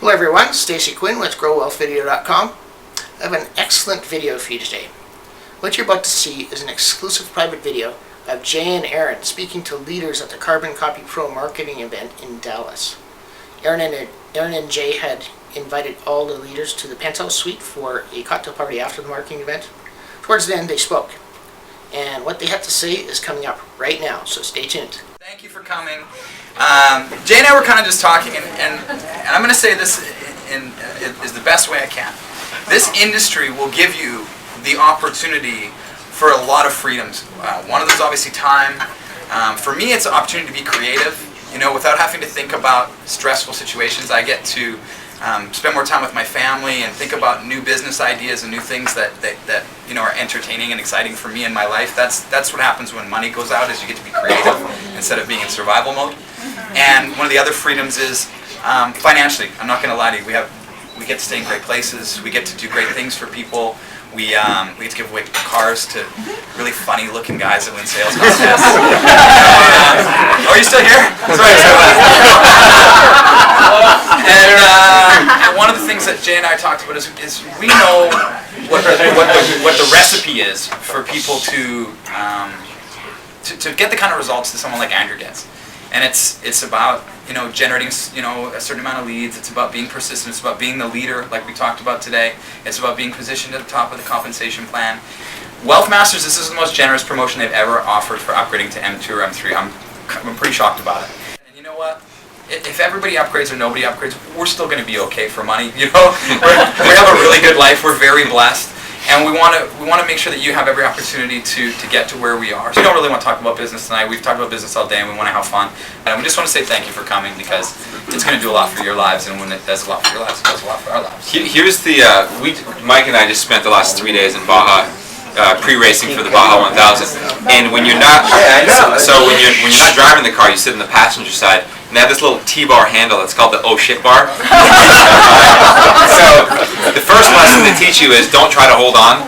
Hello everyone, Stacy Quinn with GrowWealthVideo.com. I have an excellent video for you today. What you're about to see is an exclusive private video of Jay and Aaron speaking to leaders at the CarbonCopyPRO marketing event in Dallas. Aaron and Jay had invited all the leaders to the penthouse suite for a cocktail party after the marketing event. Towards the end they spoke, and what they had to say is coming up right now, so stay tuned. Thank you for coming. Jay and I were kind of just talking, and I'm going to say this is the best way I can. This industry will give you the opportunity for a lot of freedoms. One of those obviously time. For me, it's an opportunity to be creative. You know, without having to think about stressful situations, I get to spend more time with my family and think about new business ideas and new things that you know are entertaining and exciting for me in my life. That's what happens when money goes out, is you get to be creative instead of being in survival mode. And one of the other freedoms is financially. I'm not going to lie to you. We get to stay in great places. We get to do great things for people. We get to give away cars to really funny looking guys that win sales contests. Oh, are you still here? Sorry. And one of the things that Jay and I talked about is we know what the recipe is for people to get the kind of results that someone like Andrew gets. And it's about generating a certain amount of leads. It's about being persistent. It's about being the leader, like we talked about today. It's about being positioned at the top of the compensation plan. Wealth Masters, this is the most generous promotion they've ever offered for upgrading to M2 or M3. I'm pretty shocked about it. And you know what? If everybody upgrades or nobody upgrades, we're still going to be okay for money. You know, we have a really good life. We're very blessed. And we want to make sure that you have every opportunity to get to where we are. So we don't really want to talk about business tonight. We've talked about business all day, and we want to have fun. And we just want to say thank you for coming, because it's going to do a lot for your lives, and when it does a lot for your lives, it does a lot for our lives. Here's the Mike and I just spent the last 3 days in Baja pre-racing for the Baja 1000. And when you're not when you're not driving the car, you sit in the passenger side. And they have this little T-bar handle that's called the oh shit bar. So the first lesson they teach you is don't try to hold on.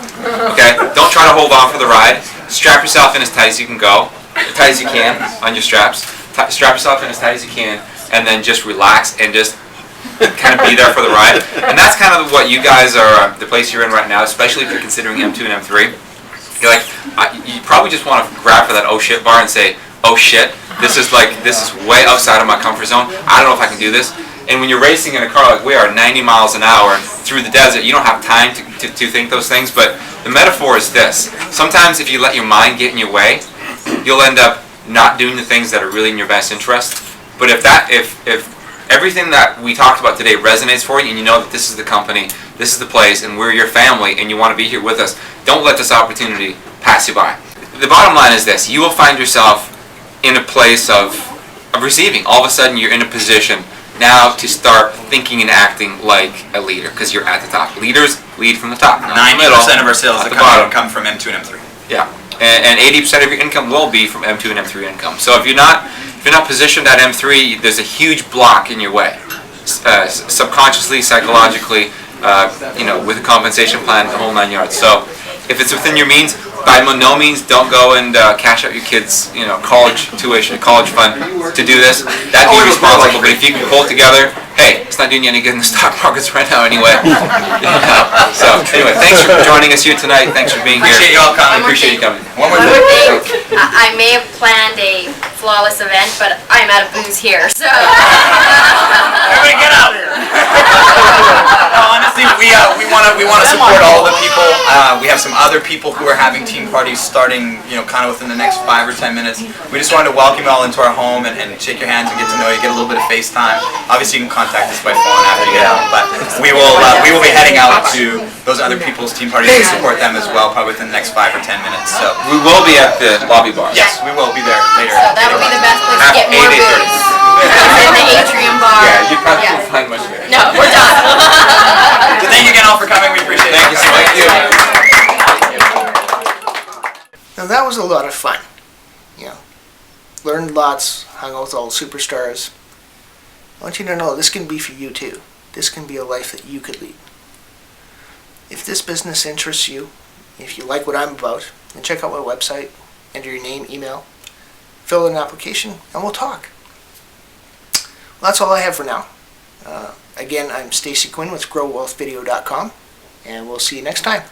Okay? Don't try to hold on for the ride. Strap yourself in as tight as you can go, as tight as you can on your straps. Strap yourself in as tight as you can, and then just relax and just kind of be there for the ride. And that's kind of what you guys are, the place you're in right now, especially if you're considering M2 and M3. You're like, you probably just want to grab for that oh shit bar and say, oh shit, this is way outside of my comfort zone. I don't know if I can do this. And when you're racing in a car like we are, 90 miles an hour through the desert, you don't have time to think those things. But the metaphor is this: sometimes if you let your mind get in your way, you'll end up not doing the things that are really in your best interest. But if everything that we talked about today resonates for you, and you know that this is the company, this is the place, and we're your family, and you want to be here with us, don't let this opportunity pass you by. The bottom line is this: you will find yourself in a place of receiving. All of a sudden you're in a position now to start thinking and acting like a leader, because you're at the top. Leaders lead from the top. 90% of our sales at the bottom come from M2 and M3. Yeah, and 80% of your income will be from M2 and M3 income. So if you're not positioned at M3, there's a huge block in your way, subconsciously, psychologically, with a compensation plan, the whole 9 yards. So if it's within your means, by no means don't go and cash out your kids' college tuition, college fund to do this. That'd be irresponsible. But if you can pull it together, hey, it's not doing you any good in the stock markets right now anyway. So anyway, thanks for joining us here tonight. Thanks for being here. Appreciate you all coming. Appreciate you coming. One more thing. I may have planned a flawless event, but I'm out of booze here. So everybody get out here. No, honestly, we want to support all the people. We have some other people who are having team parties starting, kind of within the next 5 or 10 minutes. We just wanted to welcome you all into our home and shake your hands and get to know you, get a little bit of FaceTime. Obviously, you can contact us by phone after you get out, but we will be heading out to those other people's team parties to support them as well, probably within the next 5 or 10 minutes. So we will be at the lobby bar. Yes, we will be there later. So that would be the best place to get more booze. In the atrium bar. Yeah, you probably won't find much there. No, we're done. So thank you again all for coming. We appreciate it. Thank you so much. Now that was a lot of fun. Learned lots, hung out with all the superstars. I want you to know this can be for you too. This can be a life that you could lead. If this business interests you, if you like what I'm about, then check out my website, enter your name, email, fill in an application, and we'll talk. Well, that's all I have for now. Again, I'm Stacy Quinn with GrowWealthVideo.com, and we'll see you next time.